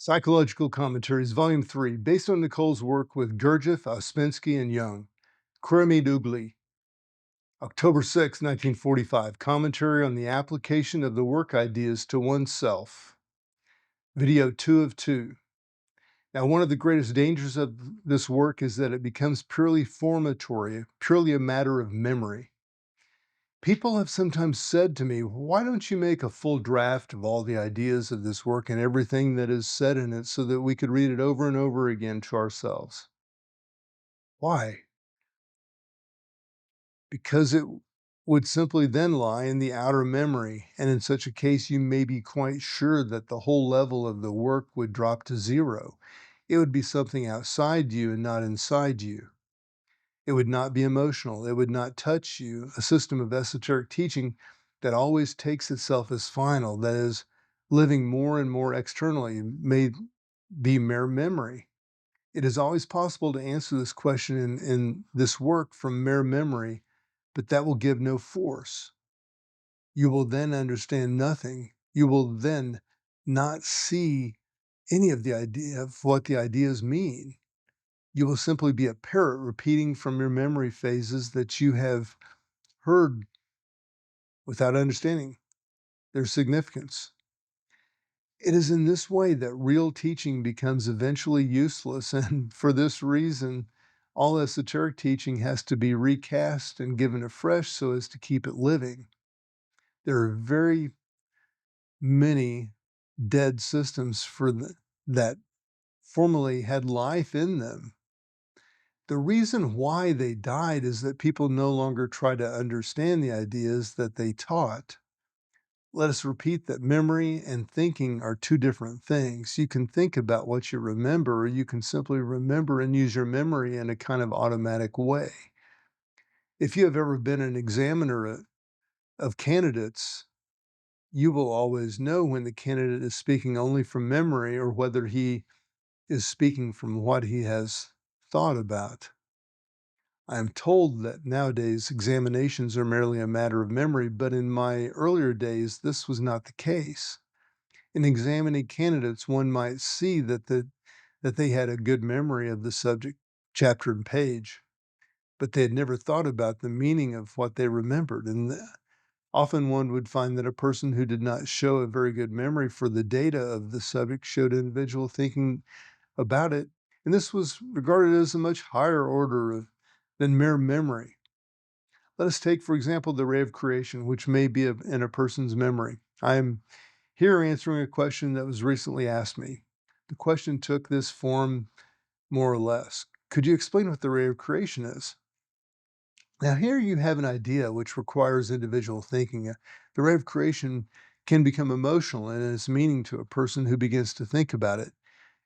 Psychological Commentaries, Volume 3, based on Nicole's work with Gurdjieff, Ouspensky, and Young. Kurmid Ugly, October 6, 1945. Commentary on the application of the work ideas to oneself. Video 2 of 2. Now, one of the greatest dangers of this work is that it becomes purely formatory, purely a matter of memory. People have sometimes said to me, why don't you make a full draft of all the ideas of this work and everything that is said in it so that we could read it over and over again to ourselves? Why? Because it would simply then lie in the outer memory, and in such a case, you may be quite sure that the whole level of the work would drop to zero. It would be something outside you and not inside you. It would not be emotional. It would not touch you. A system of esoteric teaching that always takes itself as final, that is, living more and more externally, may be mere memory. It is always possible to answer this question in this work from mere memory, but that will give no force. You will then understand nothing. You will then not see any of the idea of what the ideas mean. You will simply be a parrot repeating from your memory phases that you have heard without understanding their significance. It is in this way that real teaching becomes eventually useless, and for this reason, all esoteric teaching has to be recast and given afresh so as to keep it living. There are very many dead systems that formerly had life in them. The reason why they died is that people no longer try to understand the ideas that they taught. Let us repeat that memory and thinking are two different things. You can think about what you remember, or you can simply remember and use your memory in a kind of automatic way. If you have ever been an examiner of candidates, you will always know when the candidate is speaking only from memory or whether he is speaking from what he has thought about. I am told that nowadays examinations are merely a matter of memory, but in my earlier days, this was not the case. In examining candidates, one might see that they had a good memory of the subject, chapter, and page, but they had never thought about the meaning of what they remembered. And often one would find that a person who did not show a very good memory for the data of the subject showed individual thinking about it. And this was regarded as a much higher order than mere memory. Let us take, for example, the ray of creation, which may be in a person's memory. I am here answering a question that was recently asked me. The question took this form more or less. Could you explain what the ray of creation is? Now, here you have an idea which requires individual thinking. The ray of creation can become emotional in its meaning to a person who begins to think about it.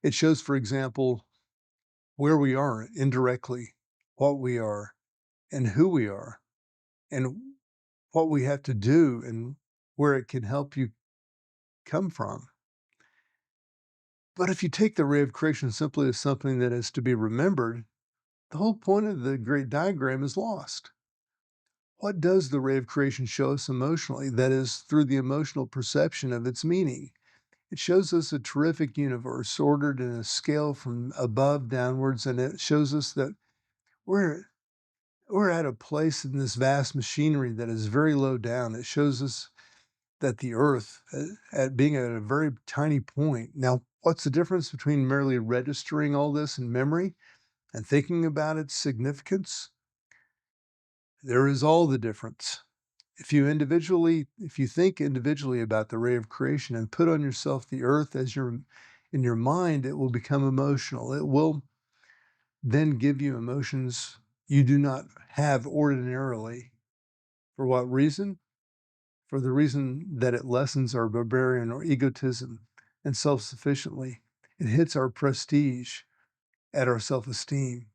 It shows, for example, where we are indirectly, what we are, and who we are, and what we have to do, and where it can help you come from. But if you take the ray of creation simply as something that is to be remembered, the whole point of the great diagram is lost. What does the ray of creation show us emotionally? That is, through the emotional perception of its meaning. It shows us a terrific universe ordered in a scale from above downwards, and it shows us that we're we're at a place in this vast machinery that is very low down. It shows us that the earth, at being at a very tiny point. Now, what's the difference between merely registering all this in memory and thinking about its significance? There is all the difference. If you think individually about the ray of creation and put on yourself the earth as in your mind, it will become emotional. It will then give you emotions you do not have ordinarily. For what reason? For the reason that it lessens our barbarian or egotism and self-sufficiently. It hits our prestige at our self-esteem.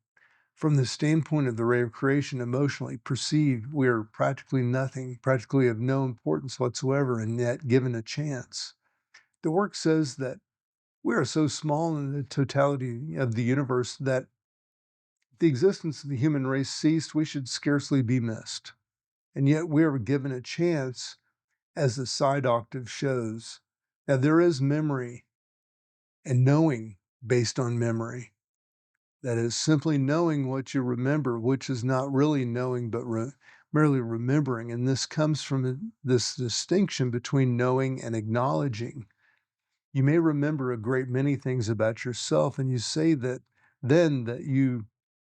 From the standpoint of the ray of creation, emotionally perceived, we are practically nothing, practically of no importance whatsoever, and yet given a chance. The work says that we are so small in the totality of the universe that if the existence of the human race ceased, we should scarcely be missed. And yet we are given a chance, as the side octave shows. Now, there is memory and knowing based on memory. That is simply knowing what you remember, which is not really knowing, but merely remembering. And this comes from this distinction between knowing and acknowledging. You may remember a great many things about yourself, and you say that then that you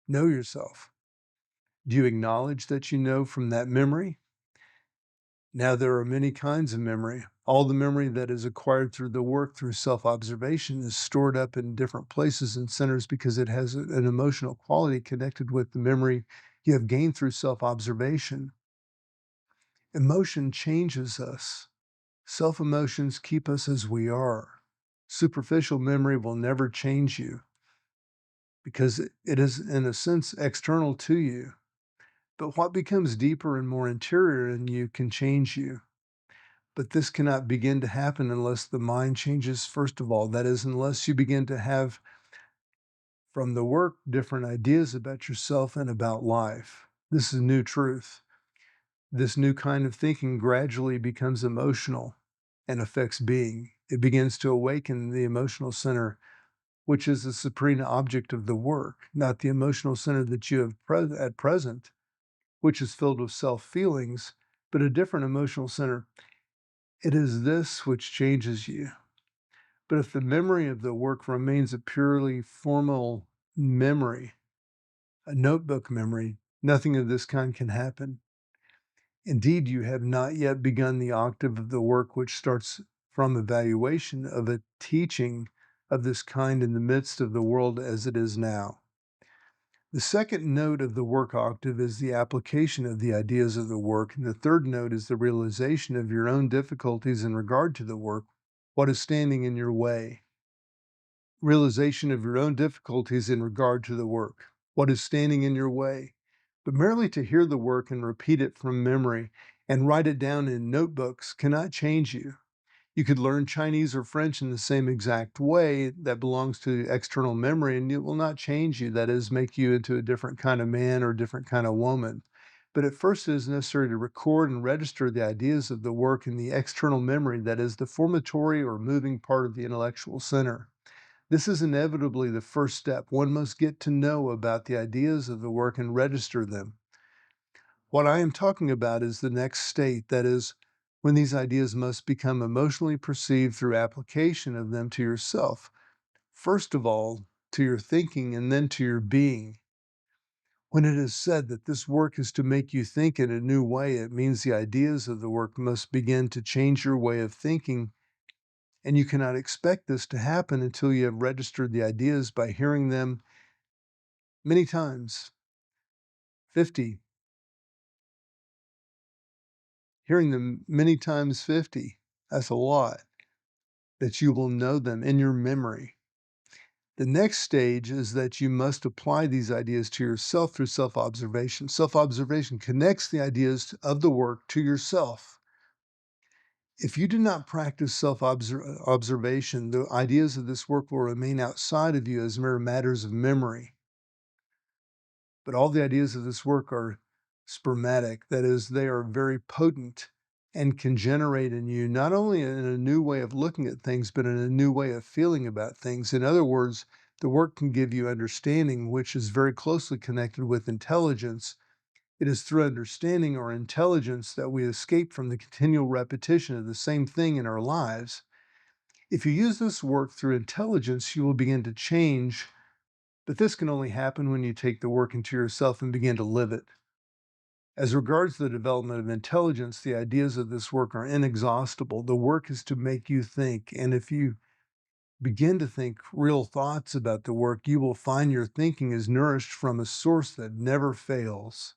know yourself. Do you acknowledge that you know from that memory? Now, there are many kinds of memory. All the memory that is acquired through the work through self observation is stored up in different places and centers because it has an emotional quality connected with the memory you have gained through self observation. Emotion changes us. Self emotions keep us as we are. Superficial memory will never change you because it is, in a sense, external to you. But what becomes deeper and more interior in you can change you. But this cannot begin to happen unless the mind changes, first of all. That is, unless you begin to have from the work different ideas about yourself and about life. This is new truth. This new kind of thinking gradually becomes emotional and affects being. It begins to awaken the emotional center, which is the supreme object of the work, not the emotional center that you have at present, which is filled with self feelings, but a different emotional center. It is this which changes you. But if the memory of the work remains a purely formal memory, a notebook memory, nothing of this kind can happen. Indeed, you have not yet begun the octave of the work which starts from evaluation of a teaching of this kind in the midst of the world as it is now. The second note of the work octave is the application of the ideas of the work, and the third note is the realization of your own difficulties in regard to the work, what is standing in your way. Realization of your own difficulties in regard to the work, what is standing in your way. But merely to hear the work and repeat it from memory and write it down in notebooks cannot change you. You could learn Chinese or French in the same exact way that belongs to external memory, and it will not change you. That is, make you into a different kind of man or a different kind of woman. But at first, it is necessary to record and register the ideas of the work in the external memory, that is, the formatory or moving part of the intellectual center. This is inevitably the first step. One must get to know about the ideas of the work and register them. What I am talking about is the next state, that is, when these ideas must become emotionally perceived through application of them to yourself. First of all, to your thinking and then to your being. When it is said that this work is to make you think in a new way, it means the ideas of the work must begin to change your way of thinking, and you cannot expect this to happen until you have registered the ideas by hearing them many times, 50, hearing them many times 50. That's a lot, that you will know them in your memory. The next stage is that you must apply these ideas to yourself through self observation. Self observation connects the ideas of the work to yourself. If you do not practice self observation, the ideas of this work will remain outside of you as mere matters of memory. But all the ideas of this work are spermatic. That is, they are very potent and can generate in you not only in a new way of looking at things, but in a new way of feeling about things. In other words, the work can give you understanding, which is very closely connected with intelligence. It is through understanding or intelligence that we escape from the continual repetition of the same thing in our lives. If you use this work through intelligence, you will begin to change, but this can only happen when you take the work into yourself and begin to live it. As regards the development of intelligence, the ideas of this work are inexhaustible. The work is to make you think, and if you begin to think real thoughts about the work, you will find your thinking is nourished from a source that never fails.